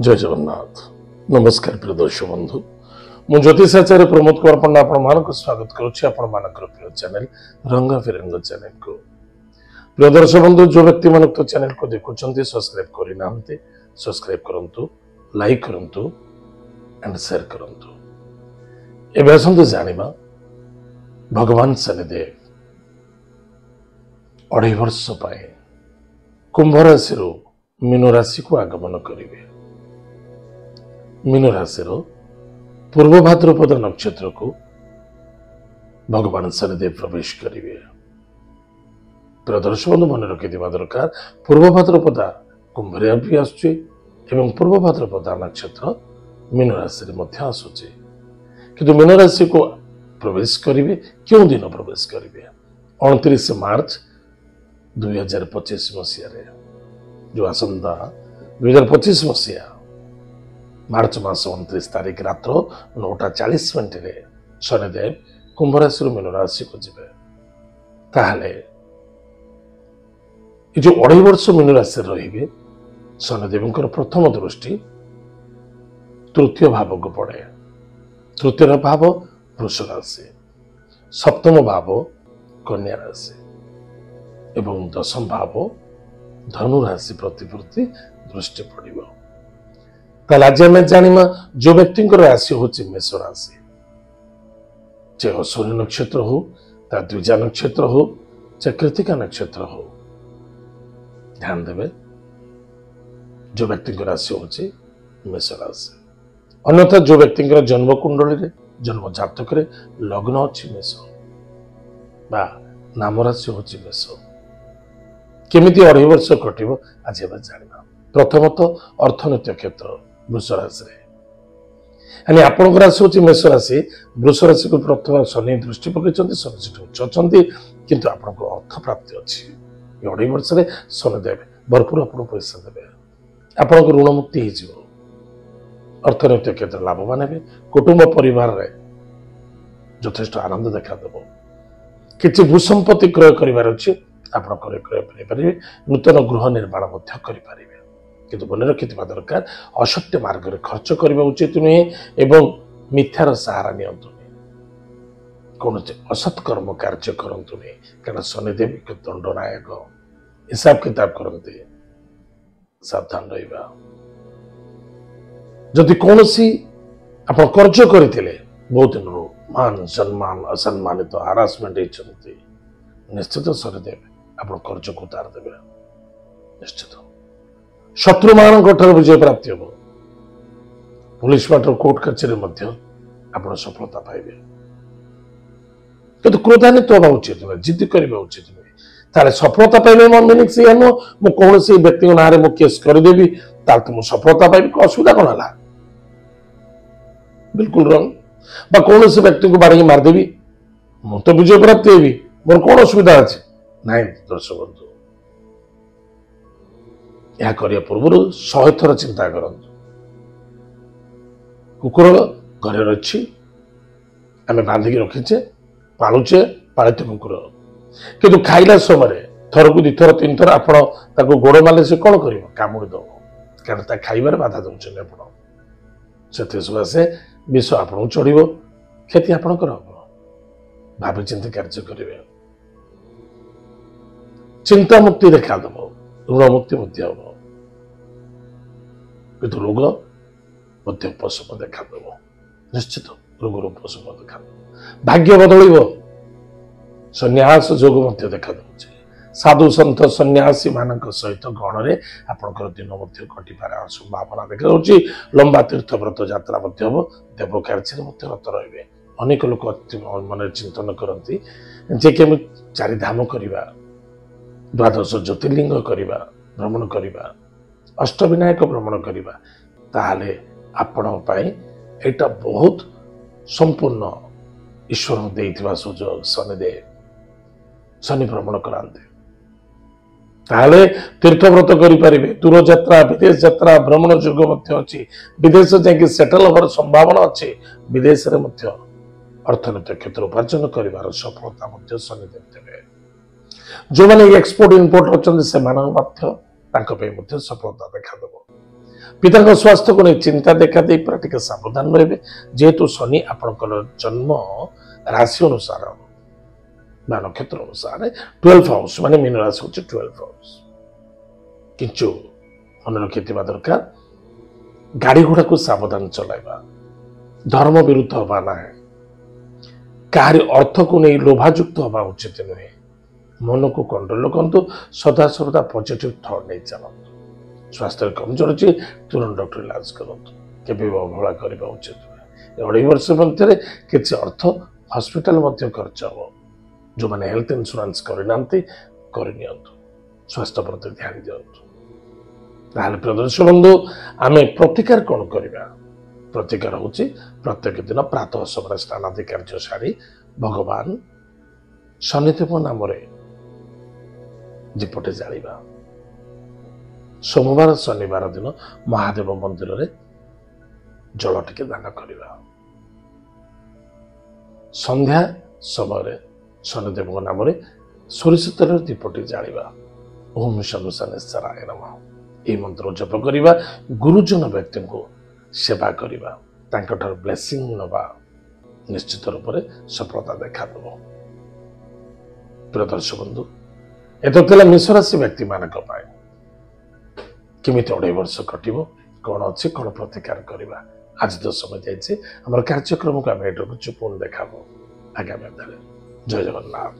जय जगन्नाथ। नमस्कार प्रिय दर्शक बंधु, मु ज्योतिषाचार्य प्रमोद कुमार पंडा आपण स्वागत करुच्ची आपण प्रिय चैनल रंग फिरंग चैनल को। प्रिय दर्शक बंधु, जो व्यक्ति मान चैनल को देखुं सब्सक्राइब करना सब्सक्राइब करंतु, लाइक करंतु एंड शेयर करंतु। एबे आसंतु जानिबा भगवान शनिदेव 2.5 वर्ष पाए कुंभ राशि मीन राशि को आगमन करेंगे। मीन राशि पूर्व भाद्रपद नक्षत्र को भगवान शनिदेव प्रवेश करेंगे। प्रदर्शन बंधु मन रखि दरकार, पूर्व भाद्रपदा कुंभ भी आसुचे एवं पूर्व भाद्रपदा नक्षत्र मीन राशि आसुचे, किंतु मीन राशि को प्रवेश करेंगे क्यों दिन प्रवेश करेंगे 29 मार्च 2025 मसीह जो आसंता 2025 मसीहा मार्च मास 29 तारीख रात्र 9:40 शनिदेव कुंभ राशि मीन राशि को जीवे। ताहले जो 2.5 वर्ष मीन राशि रहिबे, शनिदेव प्रथम दृष्टि तृतीय भाव को पड़े। तृतीय भाव वृष राशि, सप्तम भाव कन्या राशि एवं दशम भाव धनु राशि प्रति दृष्टि पड़ो। ताले आज आम जाना जो व्यक्ति राशि हूँ मेष राशि, चाहे अश्विनी नक्षत्र हो, द्विजा नक्षत्र हो, चाहे कृतिका नक्षत्र हो, ध्यान देवे जो व्यक्ति राशि हूँ मेष राशि। अन्यथा जो व्यक्ति जन्म कुंडली जन्म जातक लग्न अच्छी मेष बा नाम राशि हूँ मेष, केमिति 2.5 वर्ष कटिबो आज जाना। प्रथमतः अर्थनैतिक क्षेत्र वृष राशि यानी आपण राशि हूँ मेष राशि। वृष राशि को प्रथम शनि दृष्टि पकड़ शनि उच्च अच्छा, किंतु आपको अर्थ प्राप्ति अच्छी 2.5 वर्ष शनिदेव भरपूर आपको पैसा देवे, आपन ऋण मुक्ति हो, अर्थनैतिक क्षेत्र लाभवान हे, कुटुंब परिवार रे यथेष्ट आनंद देखादेव। किसी भूसंपत्ति क्रय करार अच्छे आप क्रय करें, नूतन गृह निर्माण करें, किंतु मन रखि दरकार असत्य मार्ग में खर्च करने उचित नुहे एवं मिथ्यार सहारा नियंतु नहीं, कौन असत कर्म कार्य करंतु नहीं, कारण शनिदेव दंडनायक हिसाब किताब करते, सावधान रहिबा। जदि कौन सी आप कर्ज करते बहुत दिन मान सम्मान असम्मानित हारासमेंट होती, निश्चित शनिदेव आप कर्ज को उतार देवे। निश्चित शत्रु मान विजय प्राप्ति हम, पुलिस मैटर कोर्ट कचेरी आप सफलता पाइबे, किंतु क्रोधान्वित हवा उचित नुहे, जिद करवा उचित नुहे। ताले सफलता पाइबे मन मीनिंग से नुह कौन से व्यक्ति ना मु केस करदेवी तो सफलता पाइबी, असुविधा कौन है? बिल्कुल रंग। बा कौन से व्यक्ति को बाड़ी मारदेवी मु तो विजय प्राप्ति हेबी, मोर कौन असुविधा अच्छे ना? दर्शक बंधु, यह करने पूर्व 100 थर चिंता करंतु। कुकुर घर अच्छी आम बांधिक रखीचे, पालुचे, पालित कुकुर, किंतु खाइला समय थर को 2 थर 3 थर आप गोड़ मारे से कौन कर कामुड़ी दब, कारण खाइबार बाधा दौरान आप से विष आपको चढ़, क्षति आपणकर हम। भावी चिंती कार्य करेंगे, चिंता मुक्ति देखादेव, ऋण मुक्ति हम, किंतु रोग उपशम देखादेव। निश्चित रोगर उपशम देखा, भाग्य बदल, सन्यास जोग देखा दे। साधु सन्थ सन्यासी मान सहित गण में आपंकर दिन कटिपार संभावना देखा। लंबा तीर्थ व्रत यात्रा हम, देव कार्य रत रे। अनेक लोक मन चिंतन करती जे केमी 4 धाम करवा, 12 ज्योतिर्लिंग करवा, भ्रमण करवा, अष्टविनायक भ्रमण करवा, ताहले आपण एटा बहुत संपूर्ण ईश्वर देइथिबा सुजोग शनिदेव शनि भ्रमण कराते। ताहले तीर्थव्रत करें, दूर यात्रा विदेश यात्रा भ्रमण जोग अच्छी, विदेश जाकि सेटल हबार संभावना अच्छी, विदेश रे अर्थनैतिक क्षेत्र उपार्जन कर सफलता शनिदेव देवे। जो मैंने एक्सपोर्ट इम्पोर्ट अच्छा से सफलता देखा। पिताଙ୍କ स्वास्थ्य को नहीं चिंता देखा दे पूरा टिके सावधान रहे जेहेतु शनि आपणकर जन्म राशि अनुसार बा नक्षत्र अनुसार 12 हाउस माने मीन राशि होचे 12 हाउस किंतु मन रखिथिबा दरकार गाड़ी घोड़ा को सावधान चलाइबा धर्म विरुद्ध हवा ना कार्य अर्थ को नहीं लोभायुक्त हवा उचित नुहे मन को कंट्रोल करतु सदा सर्वदा पॉजिटिव थॉट नहीं चलतु स्वास्थ्य कमजोर अच्छे तुरंत डॉक्टर इलाज करतु केबे अवहेला करबा उचित नुहे 2.5 वर्ष मध्य किसी अर्थ हॉस्पिटल मध्य खर्च हो जो माने हेल्थ इंश्योरेंस करनांती करनियंतु स्वास्थ्य प्रति ध्यान दियंतु ताहले प्रदर्शन बंधु आमे प्रतिकार कौन करिबा प्रतिकार होची प्रत्येक दिन प्रातः समय स्नानादि कार्य सारी भगवान शनिदेव नाम दीपटे जालिबा सोमवार शनिवार दिन महादेव मंदिर रे जल टिके दान करिबा संध्या समय शनिदेव नाम सोरिष तेल दीपटे जालिबा ओम शनिश्चराय नमः यह मंत्र जप करिबा गुरुजन व्यक्ति को सेवा करिबा तांकर ब्लेसिंग नबा निश्चित रूप से सफलता देखा देव प्रिय दर्शक बंधु एतला मेष राशि व्यक्ति मान केमी 2.5 वर्ष कटिबो कौन अच्छे कौन प्रतिकार करवा आज तो समय जाइए आम कार्यक्रम को आम एटू पुणी देखा आगामी जय जगन्नाथ।